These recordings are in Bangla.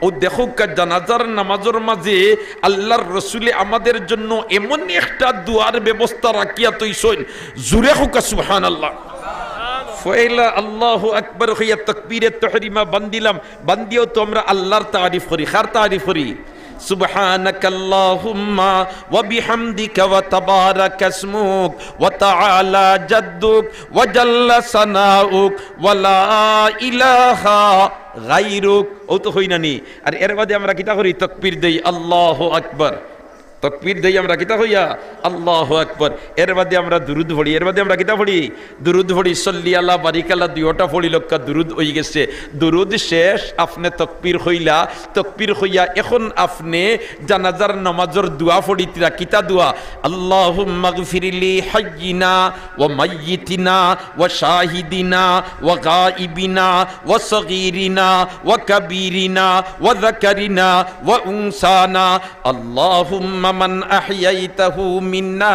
ও দেখো জানাজার নামাজের মাঝে আল্লাহর রসুলে আমাদের জন্য এমন একটা দুয়ার ব্যবস্থা রাখিয়া তৈছেন, জুড়ে হোক সুবহানাল্লাহ। ফয়লা আল্লাহু আকবার হইয়া তাকবীরে তাহরিমা বান্দিলাম, বান্দিও তো আমরা আল্লাহর তারিফ করি। কার তারিফ করি? সুবহানাকাল্লাহুম্মা ওয়া বিহামদিকা ওয়া তাবারাকা ইসমুক ওয়া তাআলা জাদ্দুক ওয়া জাল্লা সানাউক ওয়া লা ইলাহা গায়রুক। ও তো হই নানি। আর এর বাদে আমরা কিতা করি? তাকবীর দেই, আল্লাহু আকবার। তাকবীর দেই আমরা কিতা হইয়া আল্লাহু আকবার। এর বাদে আমরা দুরুদ পড়ি। এর বাদে আমরা কিতা পড়ি? দুরুদ পড়ি। সল্লি আলা বারিকাল্লাহ দুইটা পড়ি, লক্কা দুরুদ হয়ে গেছে। দুরুদ শেষ, আপনি তাকবীর হইলা। তাকবীর হইয়া এখন আপনি জানাজার নামাজের দোয়া পড়িতরা। কিতা দোয়া? আল্লাহুম্মা গফিরলি হাইয়িনা ওয়া মাইয়িতিনা ওয়া শাহিদিনা ওয়া গায়িবিনা ওয়া সগীরিনা ওয়া কাবীরিনা ওয়া যাকারিনা ওয়া উনসানা। আল্লাহুম্মা মান আহইয়াইতাহু মিন্না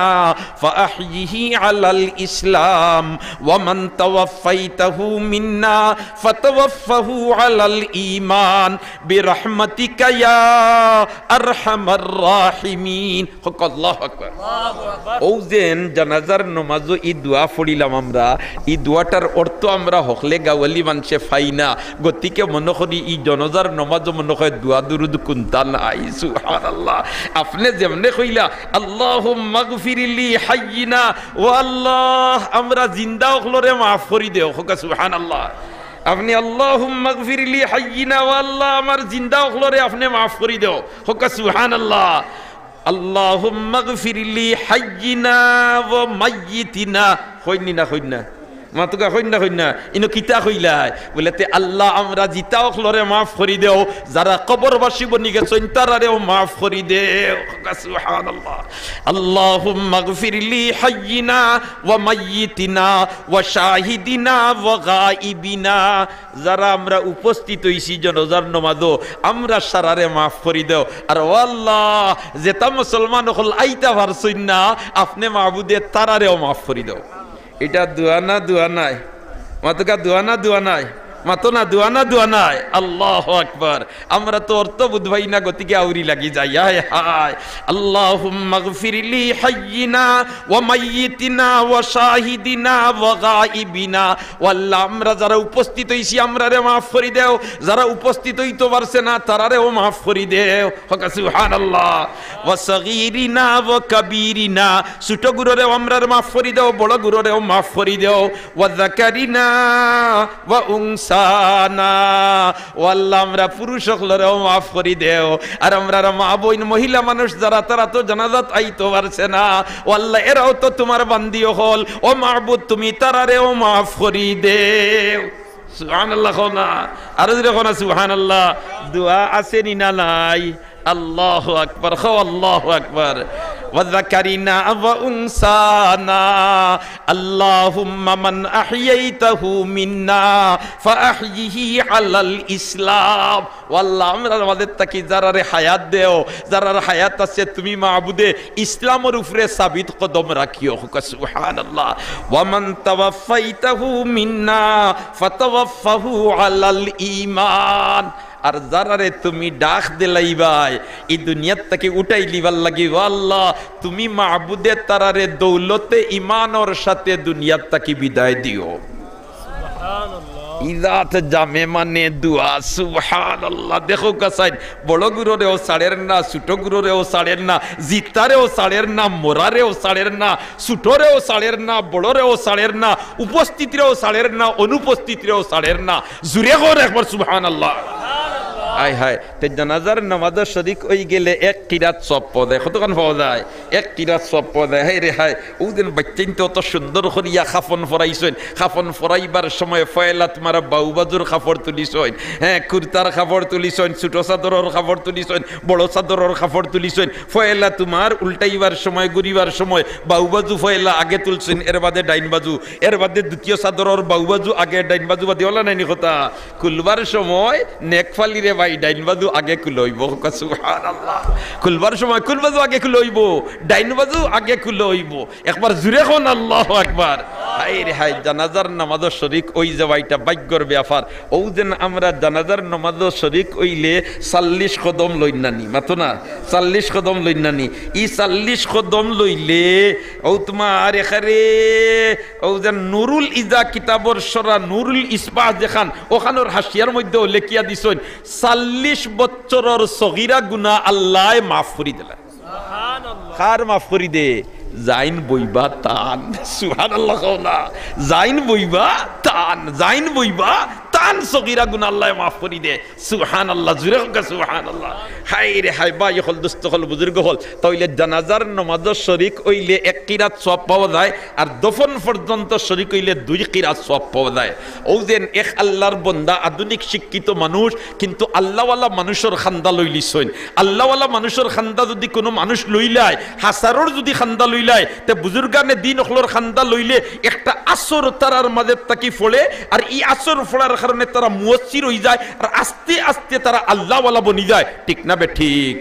ফাআহইহি আলাল ইসলাম ওয়া মান তাওয়াফাইতাহু মিন্না ফাতাওয়াফাহু আলাল ঈমান বিরহমাতিকা ইয়া আরহামার রাহিমিন। আল্লাহু আকবার। ও যেন জানাজার নামাজে এই দোয়া পড়িলাম আমরা, এই দোয়াটার অর্থ আমরা হকলে গাওয়ালি মানুষে পাই না। গতিকে মনে করি এই জানাজার নামাজও মনে হয় দোয়া দুরুদ কোনটা নাই। সুবহানাল্লাহ। আপনি যেমনে কইলা আল্লাহুম্মা গফিরলি হাইয়িনা, ও আল্লাহ আমরা জিন্দা হলরে মাফ করি দেও। সুবহানাল্লাহ। আপনি আল্লাহুম্মা গফিরলি হাইয়িনা, ও আল্লাহ আমার জিন্দা হলরে আপনি মাফ করি দেও। সুবহানাল্লাহ। আল্লাহুম্মা গফিরলি হাইয়িনা ওয়া মাইয়িতিনা। কইনি না কইনা মাতুকা কইনা কইনা ইনো কিতা কইলাই বলেতে আল্লাহ আমরা জিতা হলরে মাফ করি দেও, যারা কবরবাসী বনি গেছেন তারারেও মাফ করি দেও। সুবহানাল্লাহ। আল্লাহুম্মা গফিরলি হাইয়িনা ওয়া মাইয়িতিনা ওয়া শাহিদিনা ওয়া গায়িবিনা। যারা আমরা উপস্থিত হইছি জানাজার নামাজও আমরা সারারে মাফ করি দেও। আর ও আল্লাহ যেটা মুসলমান হল আইতা পারছই না, আপনি মাবুদে তারারেও মাফ করি দেও। এটা দোয়া না দোয়া নাই? মাতুকা দোয়া না দোয়া নাই? মাতো না দোয়া না দোয়া নাই? আল্লাহু আকবার। আমরা তো অর্থ বুঝবাই না, গতিকে আউরি লাগি যাই। হায় হায়। আল্লাহুম্মা গফিরলি হাইয়িনা ওয়া মাইয়িতিনা ওয়া শাহিদিনা ওয়া গায়িবিনা। আল্লাহ আমরা যারা উপস্থিত হইছি আমরারে মাফ করি দেও, যারা উপস্থিত হইতে পারছে না তারারেও মাফ করি দেও। সুবহানাল্লাহ। ওয়া সগীরিনা ওয়া কাবীরিনা। ছোট গুরুরেও আমরারে মাফ করি দেও, বড় গুরুরেও মাফ করি দেও। ওয়া যাকারিনা ওয়া উনসা। আল্লাহ আমরা পুরুষ সকলেরও মাফ করি দেও। আর আমরা মা বোন মহিলা মানুষ যারা, তারা তো জানাজাত আইতে পারছে না, ও আল্লাহ এরাও তো তোমার বান্দিও হল। ও মাহবুব তুমি তারারেও মাফ করি দেও। সুবহানাল্লাহ। কোনা আর যদি কোনা সুবহানাল্লাহ। দোয়া আছে নি না নাই? আল্লাহু আকবার। খো আল্লাহু আকবার। وذكرنا وأنثانا اللهم من أحييته منا فأحيه على الإسلام। والله আমরা আমাদের তাকি যারারে হায়াত দেও, যারার হায়াত আছে তুমি মাবুদে ইসলামের উপরে সাবিত কদম রাখিও। সুবহানাল্লাহ। ওয়ামান তাওয়াফাইতাহু মিন্না ফাতাওয়াফাহু আলাল ঈমান। আর যারারে তুমি ডাক দিলাইবাই এই দুনিয়ার থেকে উঠাই লিবার লাগি, আল্লাহ তুমি মাবুদে তারারে দৌলতে ইমানের সাথে দুনিয়ার থেকে বিদায় দিও। ইজাত জামে মানে দুয়া। সুবহানাল্লাহ। দেখো কাসাইন বড় গুরুরেও ছাড়ের না, ছোট গুরুরেও ছাড়ের না, জিতারেও ছাড়ের না, মোরারেও ছাড়ের না, ছোটরেও ছাড়ের না, বড়রেও ছাড়ের না, উপস্থিতিরেও ছাড়ের না, অনুপস্থিতিরেও ছাড়ের না। জুড়ে করে একবার সুবহানাল্লাহ। আয় হায়। তে জানাজার নামাজের শরিক হই গেলে এক কিরাত সব পদে কতক্ষণ পাওয়া যায়? এক কিরাত সব পদে। হাই রে হায়। ওদিন বাচ্চাইন তো অত সুন্দর করিয়া খাফন ফরাইছেন। খাফন ফরাইবার সময় ফয়লাত মারা বাউবাজুর খাফড় তুলিছেন, হ্যাঁ কুর্তার খাফড় তুলিছেন, ছোট চাদরের খাফড় তুলিছেন, বড় চাদরের খাফড় তুলিছেন। ফয়লা তোমার উল্টাইবার সময় ঘুরিবার সময় বাউবাজু ফয়লা আগে তুলছেন, এর বাদে ডাইন বাজু, এর বাদে দ্বিতীয় চাদরের বাউবাজু আগে, ডাইন বাজু বাদে ওলা নাইনি কথা। খুলবার সময় নেকফালি রে ডাইন বাজু আগে খুলইব। সুবহানাল্লাহ। খুলবার সময় খুলবাজু আগে খুলইব, ডাইন বাজু আগে খুলইব। একবার জুড়ে কোন আল্লাহু আকবার। হায় রে হায়, জানাজার নামাজও শরিক ওই যাওয়াইটা ভাগ্যর ব্যাপার। ও যেন আমরা জানাজার নামাজও শরিক হইলে 40 কদম লইনানি, মাতো না 40 কদম লইনানি। ই 40 কদম লইলে ও তোমার এখানে ও যেন নুরুল ইজা কিতাবর সরা নুরুল ইসবাহ যেখান ওখানোর হাসিয়ার মধ্যে লেখিয়া দিছেন 40 বছরের সগীরা গুনাহ আল্লাহ মাফ করে দিলেন। কার মাফ করে দে? জাইন বইবা তান, সুবহানাল্লাহ কওলা, জাইন বইবা তান, জাইন বইবা তান সগীরা গুনাহ আল্লাহ মাফ করে দে। সুবহানাল্লাহ, জুরে হোক সুবহানাল্লাহ। হায় রে হায়, ভাই হল দোস্ত হল বুজুর্গ হল, তাইলে জানাজার নামাজ শরীক হইলে 1 কিরাত সওয়াব পাওয়া যায়, আর দফন পর্যন্ত শরীক হইলে 2 কিরাত সওয়াব পাওয়া যায়। ও যেন এক আল্লাহর বান্দা, আধুনিক শিক্ষিত মানুষ, কিন্তু আল্লাহওয়ালা মানুষের খান্দা লইলিছইন। আল্লাহওয়ালা মানুষের খান্দা যদি কোনো মানুষ লইলায়, হাসারর যদি খান্দা লইলায়, তে বুজুর্গানে দিন হলর খান্দা লইলে একটা আসর তারার মাঝে তাকি ফলে, আর এই আসর ফলার কারণে তারা মুয়াসসির হয়ে যায়, আর আস্তে আস্তে তারা আল্লাহওয়ালা বনি যায়। ঠিক না বে ঠিক?